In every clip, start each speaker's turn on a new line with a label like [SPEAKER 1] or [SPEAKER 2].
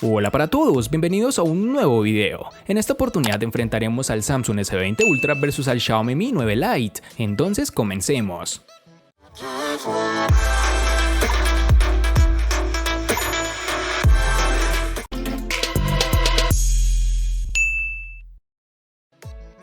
[SPEAKER 1] Hola para todos, bienvenidos a un nuevo video. En esta oportunidad enfrentaremos al Samsung S20 Ultra versus al Xiaomi Mi 9 Lite. Entonces comencemos.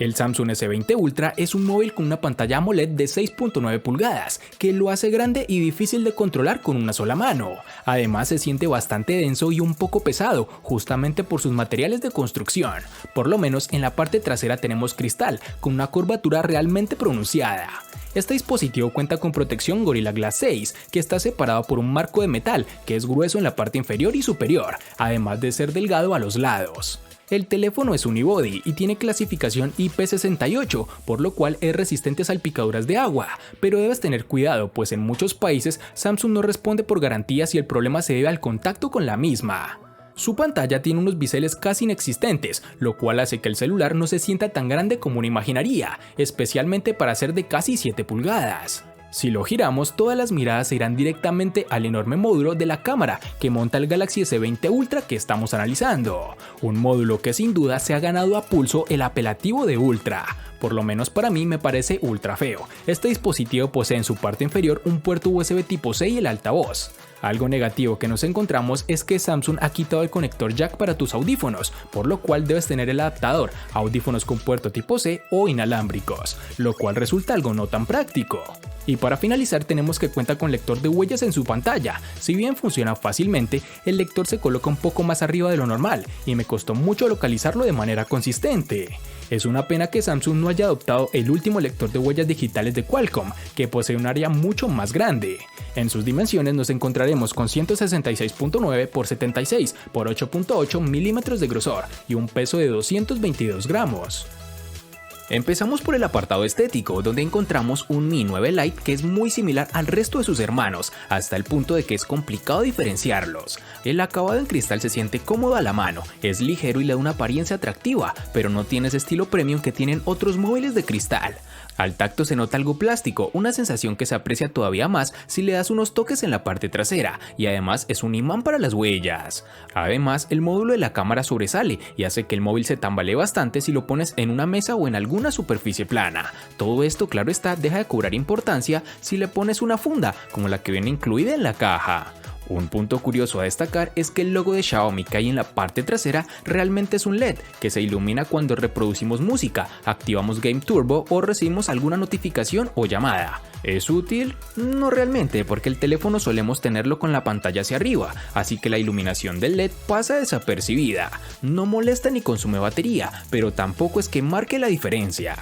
[SPEAKER 1] El Samsung S20 Ultra es un móvil con una pantalla AMOLED de 6.9 pulgadas, que lo hace grande y difícil de controlar con una sola mano. Además se siente bastante denso y un poco pesado, justamente por sus materiales de construcción. Por lo menos en la parte trasera tenemos cristal, con una curvatura realmente pronunciada. Este dispositivo cuenta con protección Gorilla Glass 6, que está separado por un marco de metal, que es grueso en la parte inferior y superior, además de ser delgado a los lados. El teléfono es unibody y tiene clasificación IP68, por lo cual es resistente a salpicaduras de agua, pero debes tener cuidado, pues en muchos países Samsung no responde por garantía si el problema se debe al contacto con la misma. Su pantalla tiene unos biseles casi inexistentes, lo cual hace que el celular no se sienta tan grande como uno imaginaría, especialmente para ser de casi 7 pulgadas. Si lo giramos, todas las miradas se irán directamente al enorme módulo de la cámara que monta el Galaxy S20 Ultra que estamos analizando. Un módulo que sin duda se ha ganado a pulso el apelativo de Ultra. Por lo menos para mí me parece ultra feo. Este dispositivo posee en su parte inferior un puerto USB tipo C y el altavoz. Algo negativo que nos encontramos es que Samsung ha quitado el conector jack para tus audífonos, por lo cual debes tener el adaptador a audífonos con puerto tipo C o inalámbricos, lo cual resulta algo no tan práctico. Y para finalizar tenemos que cuenta con lector de huellas en su pantalla. Si bien funciona fácilmente, el lector se coloca un poco más arriba de lo normal y me costó mucho localizarlo de manera consistente. Es una pena que Samsung no haya adoptado el último lector de huellas digitales de Qualcomm, que posee un área mucho más grande. En sus dimensiones nos encontraremos con 166.9 x 76 x 8.8 milímetros de grosor y un peso de 222 gramos. Empezamos por el apartado estético, donde encontramos un Mi 9 Lite que es muy similar al resto de sus hermanos, hasta el punto de que es complicado diferenciarlos. El acabado en cristal se siente cómodo a la mano, es ligero y le da una apariencia atractiva, pero no tiene ese estilo premium que tienen otros móviles de cristal. Al tacto se nota algo plástico, una sensación que se aprecia todavía más si le das unos toques en la parte trasera, y además es un imán para las huellas. Además, el módulo de la cámara sobresale y hace que el móvil se tambalee bastante si lo pones en una mesa o en alguna superficie plana. Todo esto, claro está, deja de cobrar importancia si le pones una funda, como la que viene incluida en la caja. Un punto curioso a destacar es que el logo de Xiaomi que hay en la parte trasera realmente es un LED que se ilumina cuando reproducimos música, activamos Game Turbo o recibimos alguna notificación o llamada. ¿Es útil? No realmente, porque el teléfono solemos tenerlo con la pantalla hacia arriba, así que la iluminación del LED pasa desapercibida. No molesta ni consume batería, pero tampoco es que marque la diferencia.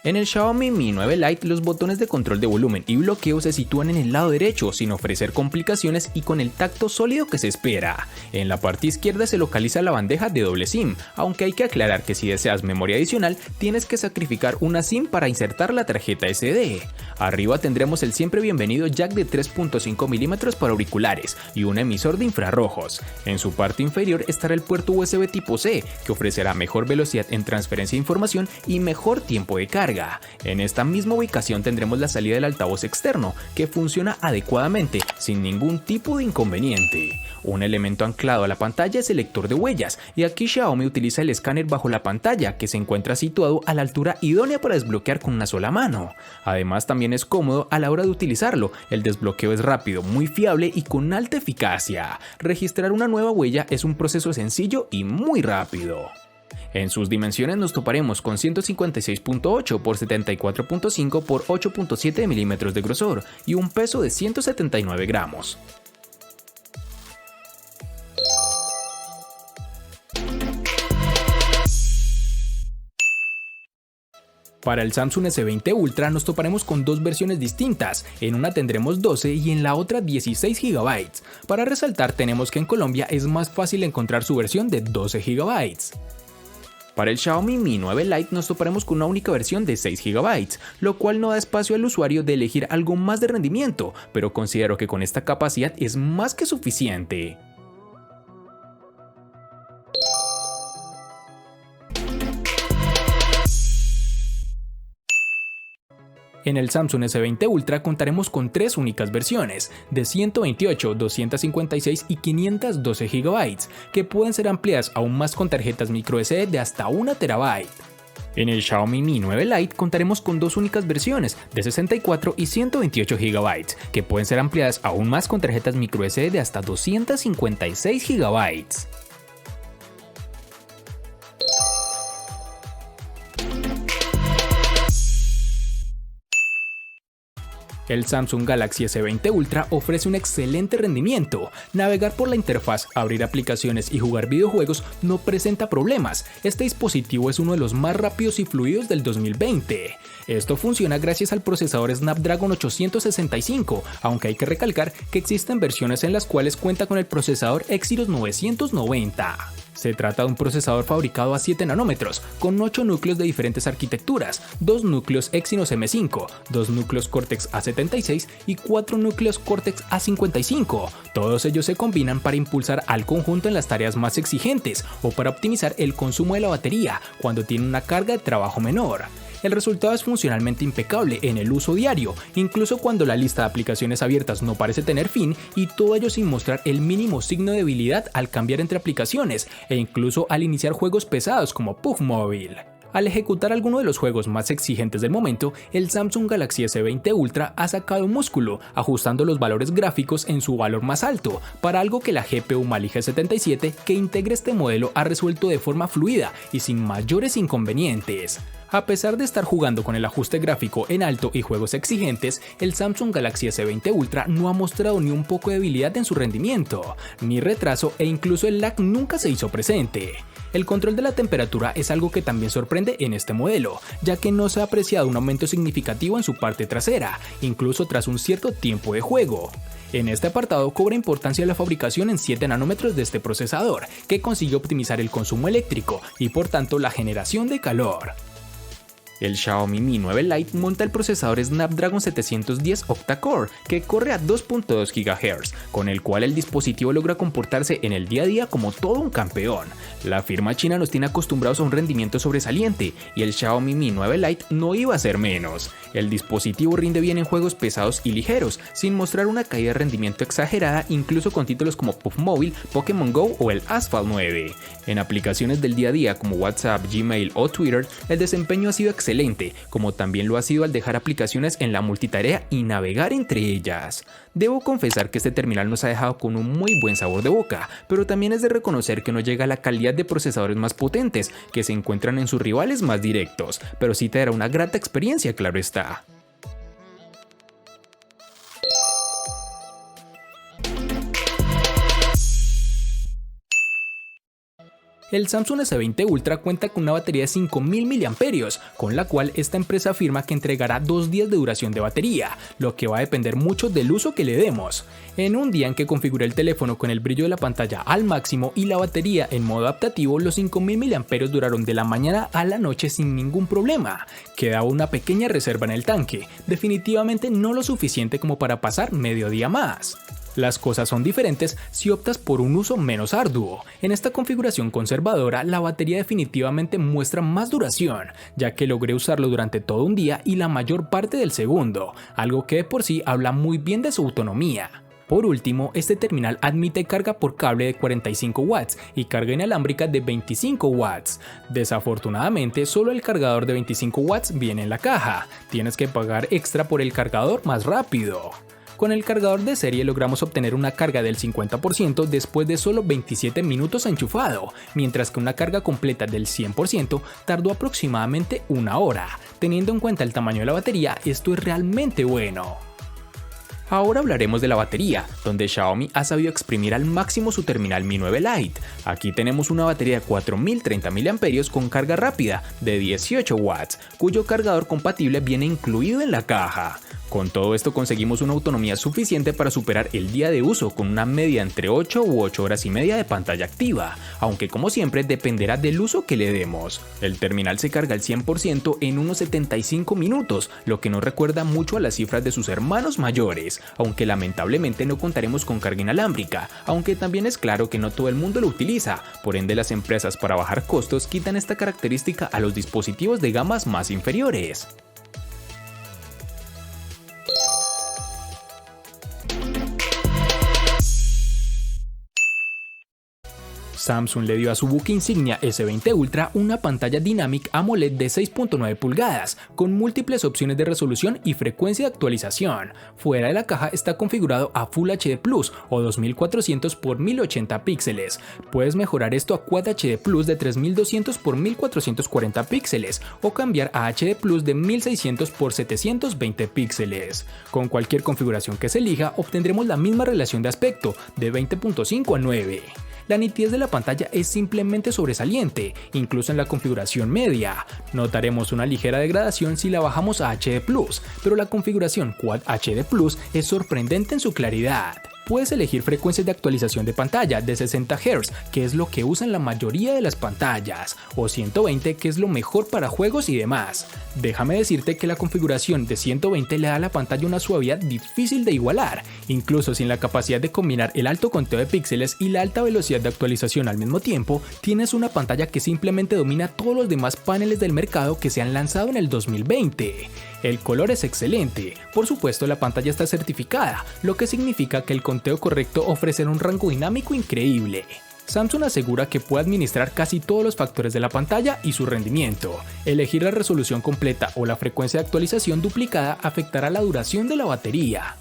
[SPEAKER 1] En el Xiaomi Mi 9 Lite los botones de control de volumen y bloqueo se sitúan en el lado derecho sin ofrecer complicaciones y con el tacto sólido que se espera. En la parte izquierda se localiza la bandeja de doble SIM, aunque hay que aclarar que si deseas memoria adicional tienes que sacrificar una SIM para insertar la tarjeta SD. Arriba tendremos el siempre bienvenido jack de 3.5 mm para auriculares y un emisor de infrarrojos. En su parte inferior estará el puerto USB tipo C, que ofrecerá mejor velocidad en transferencia de información y mejor tiempo de carga. En esta misma ubicación tendremos la salida del altavoz externo, que funciona adecuadamente, sin ningún tipo de inconveniente. Un elemento anclado a la pantalla es el lector de huellas, y aquí Xiaomi utiliza el escáner bajo la pantalla, que se encuentra situado a la altura idónea para desbloquear con una sola mano. Además también es cómodo a la hora de utilizarlo, el desbloqueo es rápido, muy fiable y con alta eficacia. Registrar una nueva huella es un proceso sencillo y muy rápido. En sus dimensiones nos toparemos con 156.8 x 74.5 x 8.7 milímetros de grosor y un peso de 179 gramos. Para el Samsung S20 Ultra nos toparemos con dos versiones distintas, en una tendremos 12 y en la otra 16 GB. Para resaltar tenemos que en Colombia es más fácil encontrar su versión de 12 GB. Para el Xiaomi Mi 9 Lite nos toparemos con una única versión de 6 GB, lo cual no da espacio al usuario de elegir algo más de rendimiento, pero considero que con esta capacidad es más que suficiente. En el Samsung S20 Ultra contaremos con tres únicas versiones, de 128, 256 y 512 GB, que pueden ser ampliadas aún más con tarjetas microSD de hasta 1 TB. En el Xiaomi Mi 9 Lite contaremos con dos únicas versiones, de 64 y 128 GB, que pueden ser ampliadas aún más con tarjetas microSD de hasta 256 GB. El Samsung Galaxy S20 Ultra ofrece un excelente rendimiento. Navegar por la interfaz, abrir aplicaciones y jugar videojuegos no presenta problemas. Este dispositivo es uno de los más rápidos y fluidos del 2020. Esto funciona gracias al procesador Snapdragon 865, aunque hay que recalcar que existen versiones en las cuales cuenta con el procesador Exynos 990. Se trata de un procesador fabricado a 7 nanómetros, con 8 núcleos de diferentes arquitecturas, 2 núcleos Exynos M5, 2 núcleos Cortex A76 y 4 núcleos Cortex A55. Todos ellos se combinan para impulsar al conjunto en las tareas más exigentes o para optimizar el consumo de la batería cuando tiene una carga de trabajo menor. El resultado es funcionalmente impecable en el uso diario, incluso cuando la lista de aplicaciones abiertas no parece tener fin, y todo ello sin mostrar el mínimo signo de debilidad al cambiar entre aplicaciones e incluso al iniciar juegos pesados como PUBG Mobile. Al ejecutar alguno de los juegos más exigentes del momento, el Samsung Galaxy S20 Ultra ha sacado músculo, ajustando los valores gráficos en su valor más alto, para algo que la GPU Mali G77 que integra este modelo ha resuelto de forma fluida y sin mayores inconvenientes. A pesar de estar jugando con el ajuste gráfico en alto y juegos exigentes, el Samsung Galaxy S20 Ultra no ha mostrado ni un poco de debilidad en su rendimiento, ni retraso, e incluso el lag nunca se hizo presente. El control de la temperatura es algo que también sorprende en este modelo, ya que no se ha apreciado un aumento significativo en su parte trasera, incluso tras un cierto tiempo de juego. En este apartado cobra importancia la fabricación en 7 nanómetros de este procesador, que consigue optimizar el consumo eléctrico y por tanto la generación de calor. El Xiaomi Mi 9 Lite monta el procesador Snapdragon 710 octa-core, que corre a 2.2 GHz, con el cual el dispositivo logra comportarse en el día a día como todo un campeón. La firma china nos tiene acostumbrados a un rendimiento sobresaliente, y el Xiaomi Mi 9 Lite no iba a ser menos. El dispositivo rinde bien en juegos pesados y ligeros, sin mostrar una caída de rendimiento exagerada, incluso con títulos como PUBG Mobile, Pokémon Go o el Asphalt 9. En aplicaciones del día a día como WhatsApp, Gmail o Twitter, el desempeño ha sido excelente, como también lo ha sido al dejar aplicaciones en la multitarea y navegar entre ellas. Debo confesar que este terminal nos ha dejado con un muy buen sabor de boca, pero también es de reconocer que no llega a la calidad de procesadores más potentes que se encuentran en sus rivales más directos, pero sí te dará una grata experiencia, claro está. El Samsung S20 Ultra cuenta con una batería de 5000 mAh, con la cual esta empresa afirma que entregará 2 días de duración de batería, lo que va a depender mucho del uso que le demos. En un día en que configuré el teléfono con el brillo de la pantalla al máximo y la batería en modo adaptativo, los 5000 mAh duraron de la mañana a la noche sin ningún problema. Quedaba una pequeña reserva en el tanque, definitivamente no lo suficiente como para pasar medio día más. Las cosas son diferentes si optas por un uso menos arduo. En esta configuración conservadora, la batería definitivamente muestra más duración, ya que logré usarlo durante todo un día y la mayor parte del segundo, algo que de por sí habla muy bien de su autonomía. Por último, este terminal admite carga por cable de 45 watts y carga inalámbrica de 25 watts. Desafortunadamente, solo el cargador de 25 watts viene en la caja. Tienes que pagar extra por el cargador más rápido. Con el cargador de serie logramos obtener una carga del 50% después de solo 27 minutos enchufado, mientras que una carga completa del 100% tardó aproximadamente una hora. Teniendo en cuenta el tamaño de la batería, esto es realmente bueno. Ahora hablaremos de la batería, donde Xiaomi ha sabido exprimir al máximo su terminal Mi 9 Lite. Aquí tenemos una batería de 4030 mAh con carga rápida de 18 watts, cuyo cargador compatible viene incluido en la caja. Con todo esto conseguimos una autonomía suficiente para superar el día de uso con una media entre 8 u 8 horas y media de pantalla activa, aunque como siempre dependerá del uso que le demos. El terminal se carga al 100% en unos 75 minutos, lo que nos recuerda mucho a las cifras de sus hermanos mayores, aunque lamentablemente no contaremos con carga inalámbrica, aunque también es claro que no todo el mundo lo utiliza, por ende las empresas para bajar costos quitan esta característica a los dispositivos de gamas más inferiores. Ahora hablaremos de la batería, donde Xiaomi ha sabido exprimir al máximo su terminal Mi 9 Lite. Aquí tenemos una batería de 4030 mAh con carga rápida de 18 watts, cuyo cargador compatible viene incluido en la caja. Con todo esto conseguimos una autonomía suficiente para superar el día de uso con una media entre 8 u 8 horas y media de pantalla activa, aunque como siempre dependerá del uso que le demos. El terminal se carga al 100% en unos 75 minutos, lo que nos recuerda mucho a las cifras de sus hermanos mayores, aunque también es claro que no todo el mundo lo utiliza, por ende las empresas para bajar costos quitan esta característica a los dispositivos de gamas más inferiores. Samsung le dio a su buque insignia S20 Ultra una pantalla Dynamic AMOLED de 6.9 pulgadas, con múltiples opciones de resolución y frecuencia de actualización. Fuera de la caja está configurado a Full HD Plus o 2400 x 1080 píxeles. Puedes mejorar esto a Quad HD Plus de 3200 x 1440 píxeles o cambiar a HD Plus de 1600 x 720 píxeles. Con cualquier configuración que se elija, obtendremos la misma relación de aspecto de 20.5 a 9. La nitidez de la pantalla es simplemente sobresaliente, incluso en la configuración media. Notaremos una ligera degradación si la bajamos a HD+, pero la configuración Quad HD Plus es sorprendente en su claridad. Puedes elegir frecuencias de actualización de pantalla de 60 Hz, que es lo que usan la mayoría de las pantallas, o 120, que es lo mejor para juegos y demás. Déjame decirte que la configuración de 120 le da a la pantalla una suavidad difícil de igualar, incluso sin la capacidad de combinar el alto conteo de píxeles y la alta velocidad de actualización al mismo tiempo. Tienes una pantalla que simplemente domina todos los demás paneles del mercado que se han lanzado en el 2020. El color es excelente, por supuesto la pantalla está certificada, lo que significa que el conteo correcto ofrece un rango dinámico increíble. Samsung asegura que puede administrar casi todos los factores de la pantalla y su rendimiento. Elegir la resolución completa o la frecuencia de actualización duplicada afectará la duración de la batería.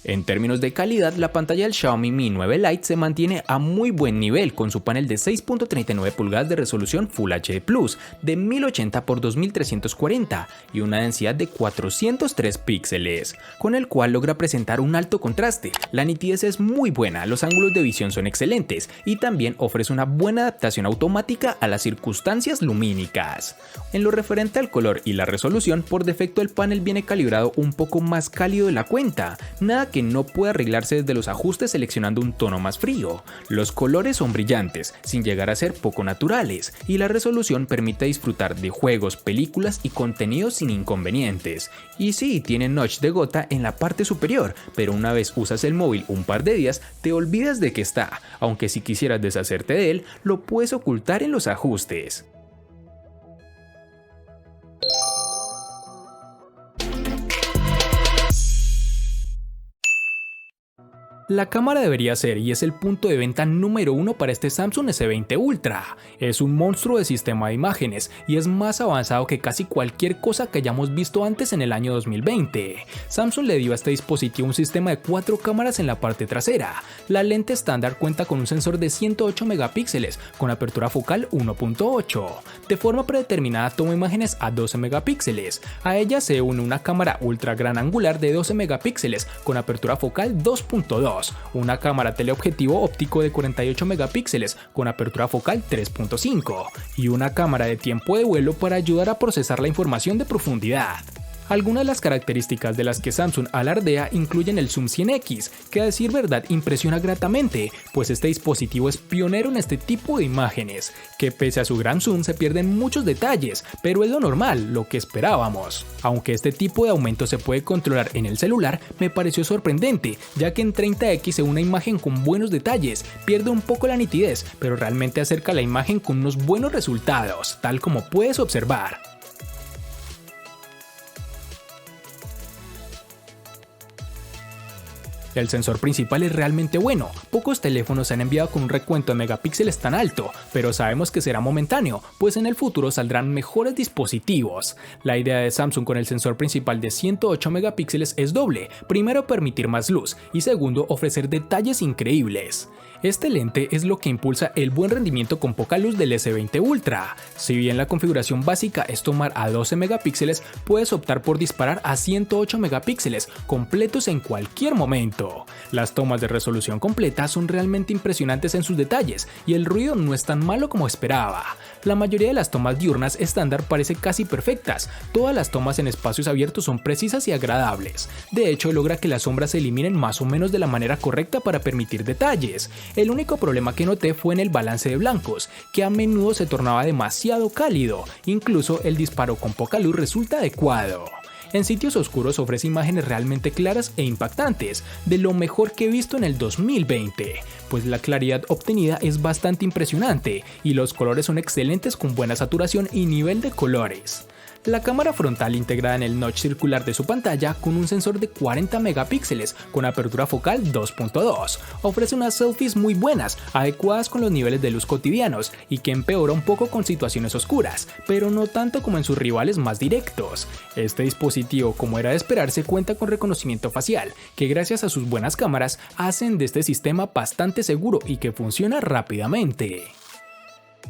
[SPEAKER 1] En términos de calidad, la pantalla del Xiaomi Mi 9 Lite se mantiene a muy buen nivel con su panel de 6.39 pulgadas de resolución Full HD Plus de 1080 x 2340 y una densidad de 403 píxeles, con el cual logra presentar un alto contraste. La nitidez es muy buena, los ángulos de visión son excelentes y también ofrece una buena adaptación automática a las circunstancias lumínicas. En lo referente al color y la resolución, por defecto el panel viene calibrado un poco más cálido de la cuenta, nada que no puede arreglarse desde los ajustes seleccionando un tono más frío. Los colores son brillantes, sin llegar a ser poco naturales, y la resolución permite disfrutar de juegos, películas y contenidos sin inconvenientes. Y sí, tiene notch de gota en la parte superior, pero una vez usas el móvil un par de días, te olvidas de que está, aunque si quisieras deshacerte de él, lo puedes ocultar en los ajustes. La cámara debería ser y es el punto de venta número 1 para este Samsung S20 Ultra. Es un monstruo de sistema de imágenes y es más avanzado que casi cualquier cosa que hayamos visto antes en el año 2020. Samsung le dio a este dispositivo un sistema de 4 cámaras en la parte trasera. La lente estándar cuenta con un sensor de 108 megapíxeles con apertura focal 1.8. De forma predeterminada toma imágenes a 12 megapíxeles. A ella se une una cámara ultra gran angular de 12 megapíxeles con apertura focal 2.2. Una cámara teleobjetivo óptico de 48 megapíxeles con apertura focal 3.5 y una cámara de tiempo de vuelo para ayudar a procesar la información de profundidad. Algunas de las características de las que Samsung alardea incluyen el Zoom 100x, que a decir verdad impresiona gratamente, pues este dispositivo es pionero en este tipo de imágenes, que pese a su gran zoom se pierden muchos detalles, pero es lo normal, lo que esperábamos. Aunque este tipo de aumento se puede controlar en el celular, me pareció sorprendente, ya que en 30x una imagen con buenos detalles pierde un poco la nitidez, pero realmente acerca la imagen con unos buenos resultados, tal como puedes observar. El sensor principal es realmente bueno, pocos teléfonos se han enviado con un recuento de megapíxeles tan alto, pero sabemos que será momentáneo, pues en el futuro saldrán mejores dispositivos. La idea de Samsung con el sensor principal de 108 megapíxeles es doble, primero permitir más luz y segundo ofrecer detalles increíbles. Este lente es lo que impulsa el buen rendimiento con poca luz del S20 Ultra. Si bien la configuración básica es tomar a 12 megapíxeles, puedes optar por disparar a 108 megapíxeles completos en cualquier momento. Las tomas de resolución completa son realmente impresionantes en sus detalles y el ruido no es tan malo como esperaba. La mayoría de las tomas diurnas estándar parecen casi perfectas, todas las tomas en espacios abiertos son precisas y agradables. De hecho, logra que las sombras se eliminen más o menos de la manera correcta para permitir detalles. El único problema que noté fue en el balance de blancos, que a menudo se tornaba demasiado cálido, incluso el disparo con poca luz resulta adecuado. En sitios oscuros ofrece imágenes realmente claras e impactantes, de lo mejor que he visto en el 2020, pues la claridad obtenida es bastante impresionante y los colores son excelentes con buena saturación y nivel de colores. La cámara frontal integrada en el notch circular de su pantalla con un sensor de 40 megapíxeles con apertura focal 2.2 ofrece unas selfies muy buenas, adecuadas con los niveles de luz cotidianos y que empeora un poco con situaciones oscuras, pero no tanto como en sus rivales más directos. Este dispositivo, como era de esperarse, cuenta con reconocimiento facial, que gracias a sus buenas cámaras hacen de este sistema bastante seguro y que funciona rápidamente.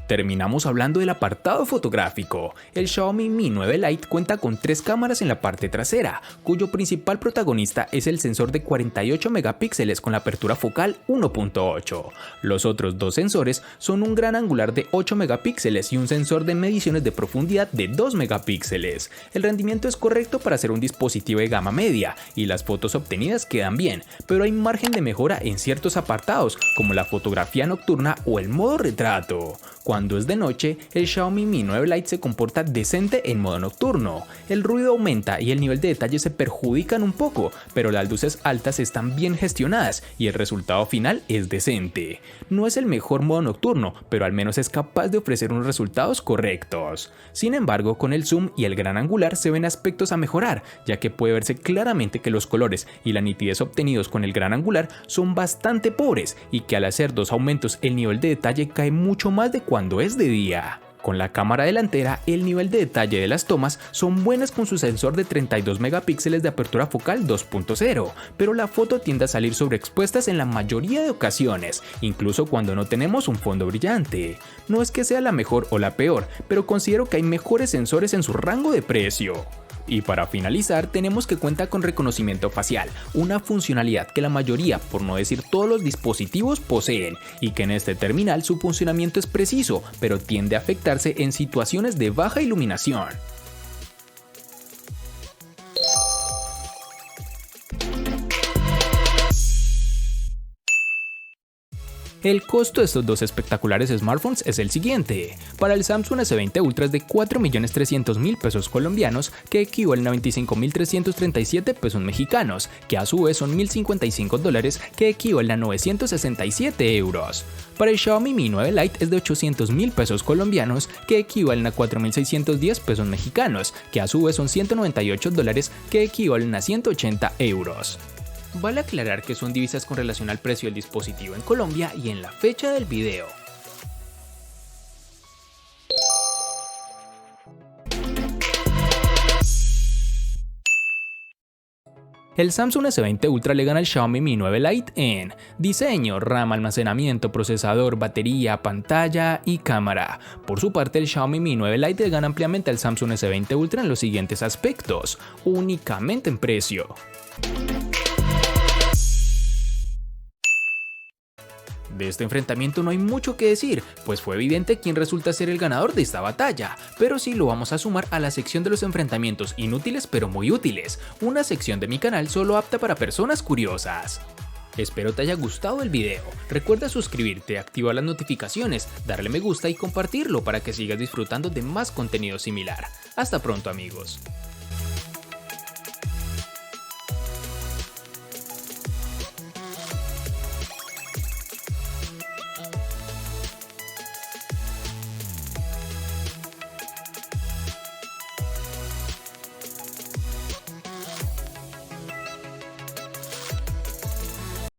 [SPEAKER 1] Terminamos hablando del apartado fotográfico. El Xiaomi Mi 9 Lite cuenta con 3 cámaras en la parte trasera, cuyo principal protagonista es el sensor de 48 megapíxeles con la apertura focal 1.8. Los otros 2 sensores son un gran angular de 8 megapíxeles y un sensor de mediciones de profundidad de 2 megapíxeles. El rendimiento es correcto para ser un dispositivo de gama media y las fotos obtenidas quedan bien, pero hay margen de mejora en ciertos apartados como la fotografía nocturna o el modo retrato. Cuando es de noche, el Xiaomi Mi 9 Lite se comporta decente en modo nocturno. El ruido aumenta y el nivel de detalle se perjudican un poco, pero las luces altas están bien gestionadas y el resultado final es decente. No es el mejor modo nocturno, pero al menos es capaz de ofrecer unos resultados correctos. Sin embargo, con el zoom y el gran angular se ven aspectos a mejorar, ya que puede verse claramente que los colores y la nitidez obtenidos con el gran angular son bastante pobres y que al hacer 2 aumentos el nivel de detalle cae mucho más de cuando es de día. Con la cámara delantera, el nivel de detalle de las tomas son buenas con su sensor de 32 megapíxeles de apertura focal 2.0, pero la foto tiende a salir sobreexpuestas en la mayoría de ocasiones, incluso cuando no tenemos un fondo brillante. No es que sea la mejor o la peor, pero considero que hay mejores sensores en su rango de precio. Y para finalizar, tenemos que cuenta con reconocimiento facial, una funcionalidad que la mayoría, por no decir todos los dispositivos, poseen, y que en este terminal su funcionamiento es preciso, pero tiende a afectarse en situaciones de baja iluminación. El costo de estos dos espectaculares smartphones es el siguiente. Para el Samsung S20 Ultra es de 4.300.000 pesos colombianos, que equivalen a 25.337 pesos mexicanos, que a su vez son $1.055, que equivalen a 967 euros. Para el Xiaomi Mi 9 Lite es de 800.000 pesos colombianos, que equivalen a 4.610 pesos mexicanos, que a su vez son $198, que equivalen a 180 euros. Vale aclarar que son divisas con relación al precio del dispositivo en Colombia y en la fecha del video. El Samsung S20 Ultra le gana al Xiaomi Mi 9 Lite en diseño, RAM, almacenamiento, procesador, batería, pantalla y cámara. Por su parte, el Xiaomi Mi 9 Lite le gana ampliamente al Samsung S20 Ultra en los siguientes aspectos, únicamente en precio. De este enfrentamiento no hay mucho que decir, pues fue evidente quién resulta ser el ganador de esta batalla, pero sí lo vamos a sumar a la sección de los enfrentamientos inútiles pero muy útiles, una sección de mi canal solo apta para personas curiosas. Espero te haya gustado el video, recuerda suscribirte, activar las notificaciones, darle me gusta y compartirlo para que sigas disfrutando de más contenido similar. Hasta pronto amigos.